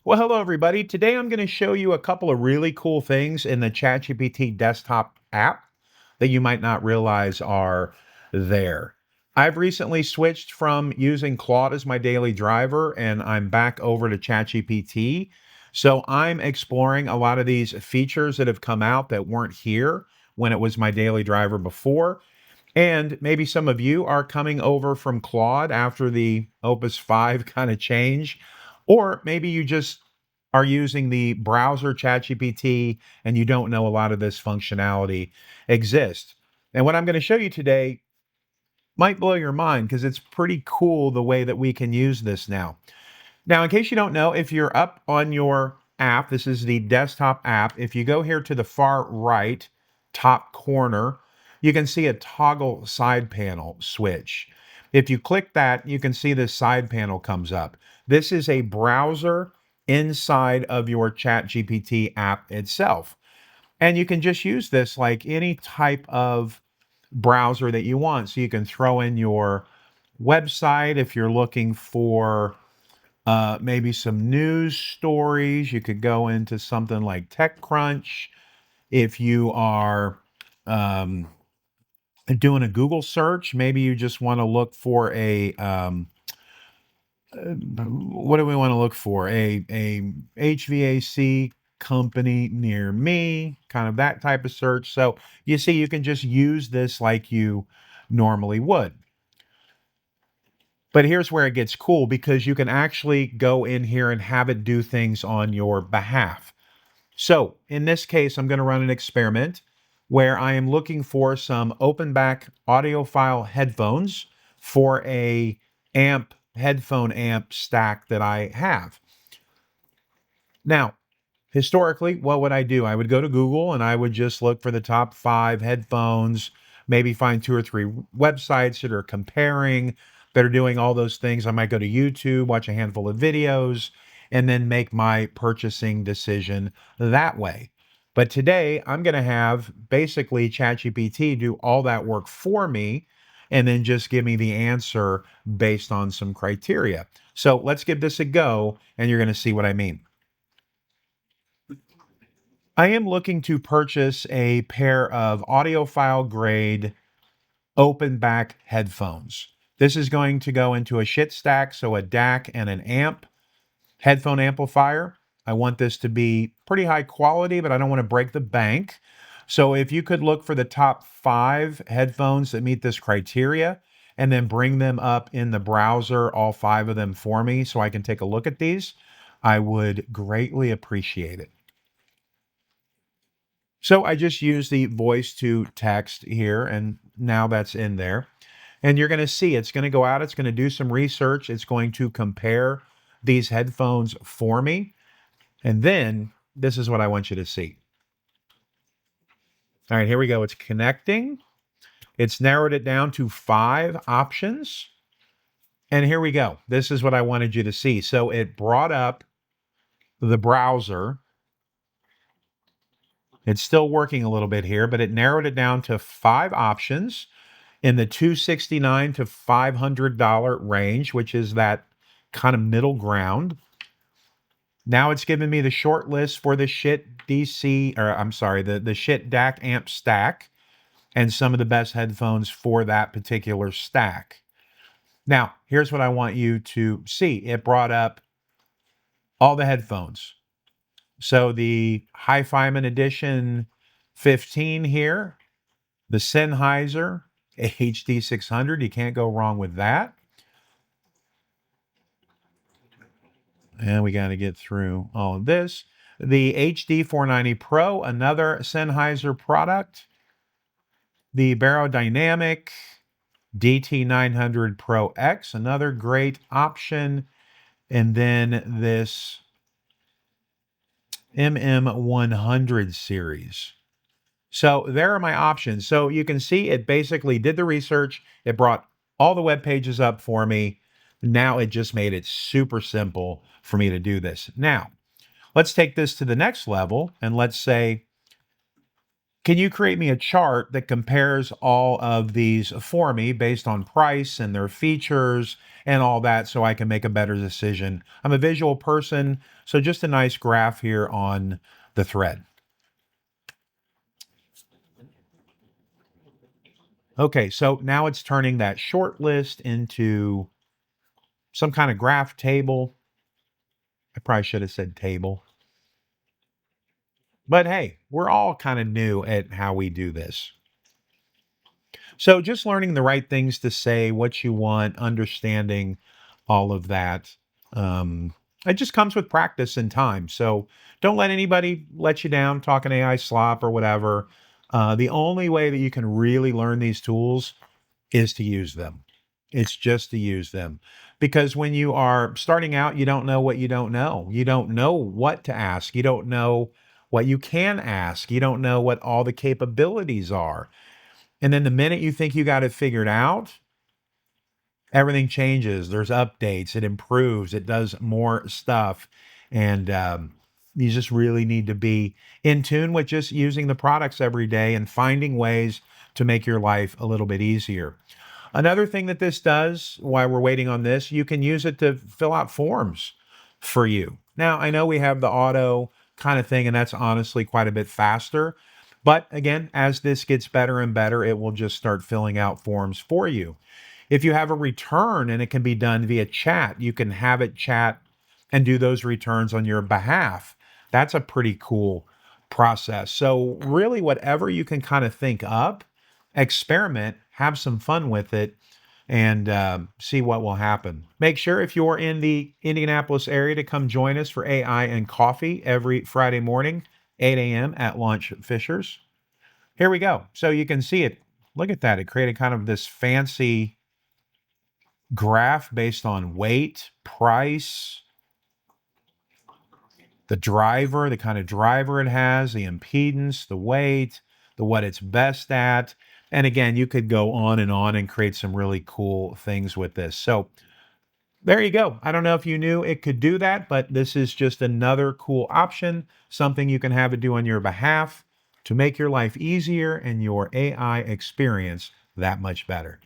Well, hello everybody. Today I'm going to show you a couple of really cool things in the ChatGPT desktop app that you might not realize are there. I've recently switched from using Claude as my daily driver and I'm back over to ChatGPT. So I'm exploring a lot of these features that have come out that weren't here when it was my daily driver before. And maybe some of you are coming over from Claude after the Opus 5 kind of change, or maybe you just are using the browser ChatGPT and you don't know a lot of this functionality exists. And what I'm going to show you today might blow your mind because it's pretty cool the way that we can use this now. Now, in case you don't know, if you're up on your app, this is the desktop app. If you go here to the far right top corner, you can see a toggle side panel switch. If you click that, you can see this side panel comes up. This is a browser inside of your ChatGPT app itself. And you can just use this like any type of browser that you want. So you can throw in your website if you're looking for maybe some news stories. You could go into something like TechCrunch. If you are doing a Google search, maybe you just want to look for what do we want to look for? A HVAC company near me, kind of that type of search. So you see, you can just use this like you normally would. But here's where it gets cool because you can actually go in here and have it do things on your behalf. So in this case, I'm going to run an experiment where I am looking for some open back audiophile headphones for a headphone amp stack that I have. Now, historically, what would I do? I would go to Google and I would just look for the top 5 headphones, maybe find 2 or 3 websites that are comparing, that are doing all those things. I might go to YouTube, watch a handful of videos, and then make my purchasing decision that way. But today, I'm going to have basically ChatGPT do all that work for me and then just give me the answer based on some criteria. So let's give this a go, and you're going to see what I mean. I am looking to purchase a pair of audiophile grade open back headphones. This is going to go into a shit stack, so a DAC and an amp, headphone amplifier. I want this to be pretty high quality, but I don't want to break the bank. So if you could look for the top 5 headphones that meet this criteria and then bring them up in the browser, all 5 of them for me so I can take a look at these, I would greatly appreciate it. So I just use the voice to text here, and now that's in there. And you're going to see it's going to go out, it's going to do some research, it's going to compare these headphones for me. And then this is what I want you to see. All right, here we go. It's connecting. It's narrowed it down to 5 options. And here we go. This is what I wanted you to see. So it brought up the browser. It's still working a little bit here, but it narrowed it down to 5 options in the $269 to $500 range, which is that kind of middle ground. Now it's giving me the short list for the shit DC, or I'm sorry, the shit DAC amp stack and some of the best headphones for that particular stack. Now, here's what I want you to see. It brought up all the headphones. So the Hi-Fiman Edition 15 here, the Sennheiser HD600, you can't go wrong with that. And we got to get through all of this. The HD490 Pro, another Sennheiser product. The Barodynamic DT900 Pro X, another great option. And then this MM100 series. So there are my options. So you can see it basically did the research. It brought all the web pages up for me. Now it just made it super simple for me to do this. Now, let's take this to the next level and let's say, Can you create me a chart that compares all of these for me based on price and their features and all that so I can make a better decision? I'm a visual person, so just a nice graph here on the thread. Okay, so now it's turning that short list into some kind of graph table. I probably should have said table. But hey, we're all kind of new at how we do this. So just learning the right things to say, what you want, understanding all of that. Um, it just comes with practice and time. So don't let anybody let you down talking AI slop or whatever. The only way that you can really learn these tools is to use them. It's just to use them. Because when you are starting out, you don't know what you don't know. You don't know what to ask. You don't know what you can ask. You don't know what all the capabilities are. And then the minute you think you got it figured out, everything changes. There's updates, it improves, it does more stuff. And you just really need to be in tune with just using the products every day and finding ways to make your life a little bit easier. Another thing that this does while we're waiting on this, you can use it to fill out forms for you. Now, I know we have the auto kind of thing, and that's honestly quite a bit faster. But again, as this gets better and better, it will just start filling out forms for you. If you have a return and it can be done via chat, you can have it chat and do those returns on your behalf. That's a pretty cool process. So, really, whatever you can kind of think up, experiment, have some fun with it, and see what will happen. Make sure if you're in the Indianapolis area to come join us for AI and coffee every Friday morning, 8 a.m. at Lunch Fishers. Here we go. So you can see it. Look at that. It created kind of this fancy graph based on weight, price, the driver, the kind of driver it has, the impedance, the weight, the what it's best at. And again, you could go on and create some really cool things with this. So there you go. I don't know if you knew it could do that, but this is just another cool option, something you can have it do on your behalf to make your life easier and your AI experience that much better.